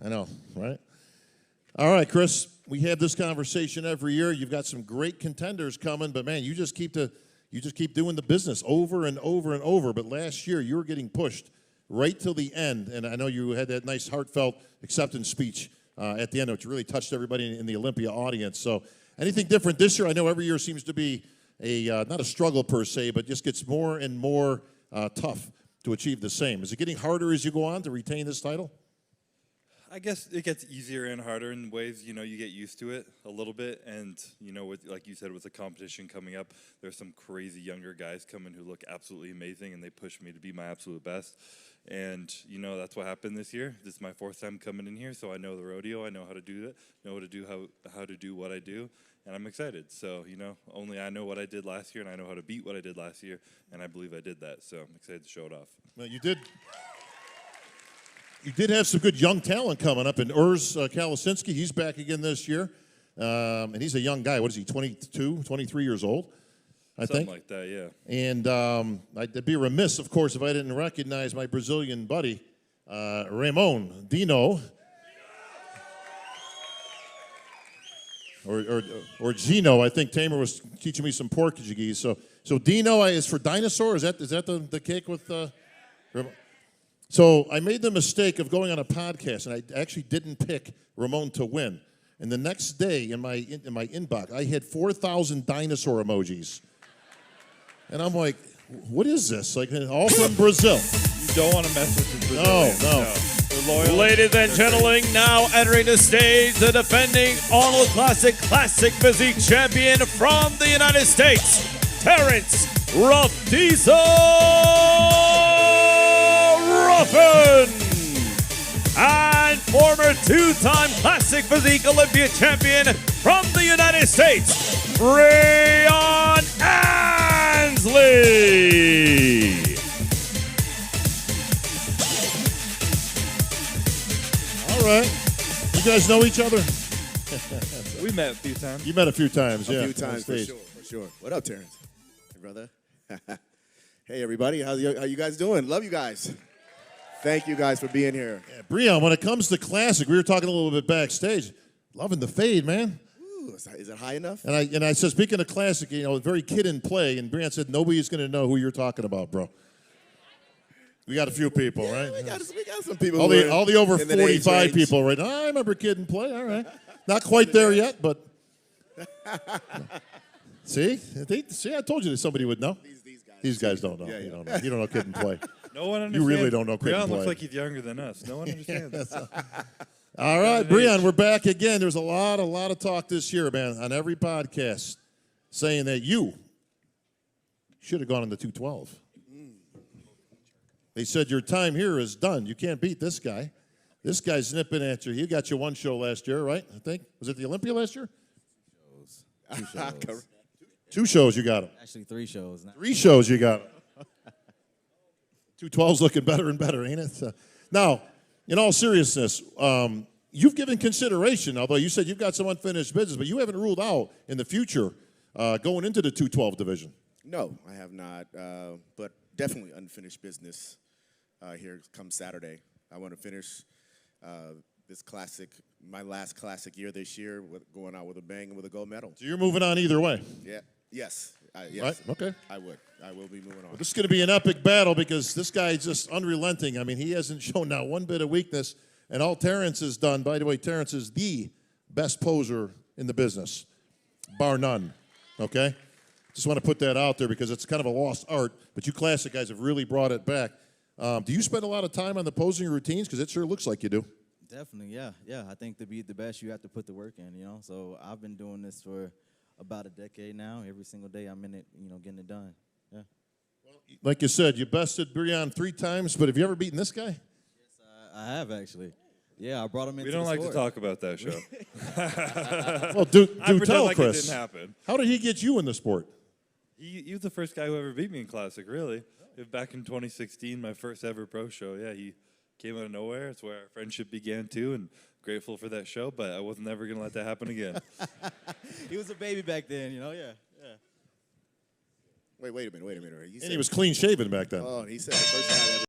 I know, right? All right, Chris, we have this conversation every year. You've got some great contenders coming, but man, you just keep doing the business over and over and over. But last year, you were getting pushed right till the end, and I know you had that nice heartfelt acceptance speech at the end, which really touched everybody in the Olympia audience. So, anything different this year? I know every year seems to be not a struggle per se, but just gets more and more tough to achieve the same. Is it getting harder as you go on to retain this title? I guess it gets easier and harder in ways, you get used to it a little bit. And, with, like you said, with the competition coming up, there's some crazy younger guys coming who look absolutely amazing, and they push me to be my absolute best. And, that's what happened this year. This is my fourth time coming in here, so I know the rodeo. I know how to do it, know how to do what I do, and I'm excited. So, only I know what I did last year, and I know how to beat what I did last year, and I believe I did that. So I'm excited to show it off. Well, you did. You did have some good young talent coming up, and Urs Kalasinski, he's back again this year, and he's a young guy. What is he, 22, 23 years old, I think? Something like that, yeah. And I'd be remiss, of course, if I didn't recognize my Brazilian buddy, Ramon Dino, or Gino. I think Tamer was teaching me some Portuguese. So Dino is for dinosaur. Is that the cake with Ramon? So I made the mistake of going on a podcast, and I actually didn't pick Ramon to win. And the next day in my inbox, I had 4,000 dinosaur emojis. And I'm like, what is this? Like, all from Brazil. You don't want to mess with the Brazilians. No. They're loyal. Ladies and gentlemen, now entering the stage, the defending Arnold Classic Physique champion from the United States, Terrence and former two-time Classic Physique Olympia champion from the United States, Breon Ansley. All right. You guys know each other? We met a few times. You met a few times, yeah. A few times, for sure. What up, Terrence? Hey, brother. Hey, everybody. How you guys doing? Love you guys. Thank you guys for being here. Yeah, Breon, when it comes to Classic, we were talking a little bit backstage. Loving the fade, man. Ooh, is it high enough? And I said, speaking of Classic, very kid in play, and Breon said, nobody's going to know who you're talking about, bro. We got a few people, yeah, right? We got some people. All the over 45 people, right? I remember kid in play. All right. Not quite there yet, but. See? I told you that somebody would know. These guys don't know. Yeah. You don't know. You don't know kid in play. No one understands. You really don't know kid in Breon play. looks like he's younger than us. No one understands. All right, Breon, we're back again. There's a lot of talk this year, man, on every podcast saying that you should have gone in the 212. They said your time here is done. You can't beat this guy. This guy's nipping at you. He got you one show last year, right? I think. Was it the Olympia last year? Two shows. 2 shows you got him. Actually, 3 shows. 3 shows you got him. 212's looking better and better, ain't it? Now, in all seriousness, you've given consideration, although you said you've got some unfinished business, but you haven't ruled out in the future going into the 212 division. No, I have not, but definitely unfinished business here come Saturday. I want to finish this classic, my last classic year this year, going out with a bang and with a gold medal. So you're moving on either way. Yeah. Yes. Yes. Right? Okay. I will be moving on. Well, this is going to be an epic battle because this guy is just unrelenting. I mean, he hasn't shown not one bit of weakness. And all Terrence has done, by the way, Terrence is the best poser in the business, bar none. Okay? Just want to put that out there because it's kind of a lost art. But you Classic guys have really brought it back. Do you spend a lot of time on the posing routines? Because it sure looks like you do. Definitely, yeah. I think to be the best, you have to put the work in, So I've been doing this for about a decade now. Every single day I'm in it, getting it done. Yeah. Well, like you said, you bested Breon 3 times, but have you ever beaten this guy? Yes, I have actually. Yeah, I brought him into the We don't like sport. to talk about that show. Well, do I pretend tell, like Chris. it didn't happen. How did he get you in the sport? He was the first guy who ever beat me in Classic, really. Back in 2016, my first ever pro show. Yeah, he came out of nowhere. It's where our friendship began, too, and grateful for that show, but I was never going to let that happen again. He was a baby back then, yeah. Wait a minute. And he was clean shaven back then. Oh, he said the first time ever.